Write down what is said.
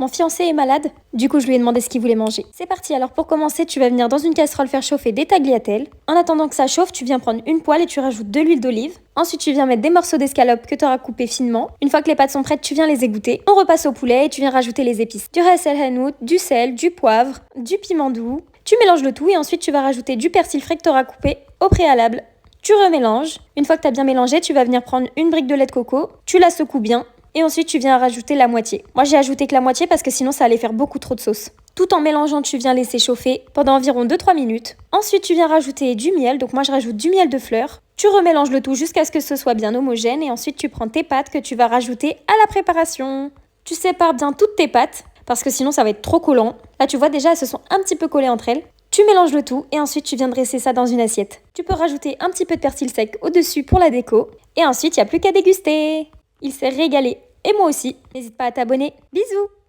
Mon fiancé est malade, du coup je lui ai demandé ce qu'il voulait manger. C'est parti, alors pour commencer, tu vas venir dans une casserole faire chauffer des tagliatelles. En attendant que ça chauffe, tu viens prendre une poêle et tu rajoutes de l'huile d'olive. Ensuite, tu viens mettre des morceaux d'escalope que tu auras coupés finement. Une fois que les pâtes sont prêtes, tu viens les égoutter. On repasse au poulet et tu viens rajouter les épices. Du ras el hanout, du sel, du poivre, du piment doux. Tu mélanges le tout et ensuite tu vas rajouter du persil frais que tu auras coupé au préalable. Tu remélanges. Une fois que tu as bien mélangé, tu vas venir prendre une brique de lait de coco. Tu la secoues bien. Et ensuite, tu viens rajouter la moitié. Moi, j'ai ajouté que la moitié parce que sinon, ça allait faire beaucoup trop de sauce. Tout en mélangeant, tu viens laisser chauffer pendant environ 2-3 minutes. Ensuite, tu viens rajouter du miel. Donc moi, je rajoute du miel de fleurs. Tu remélanges le tout jusqu'à ce que ce soit bien homogène. Et ensuite, tu prends tes pâtes que tu vas rajouter à la préparation. Tu sépares bien toutes tes pâtes parce que sinon, ça va être trop collant. Là, tu vois déjà, elles se sont un petit peu collées entre elles. Tu mélanges le tout et ensuite, tu viens dresser ça dans une assiette. Tu peux rajouter un petit peu de persil sec au-dessus pour la déco. Et ensuite, il n'y a plus qu'à déguster. Il s'est régalé. Et moi aussi. N'hésite pas à t'abonner. Bisous!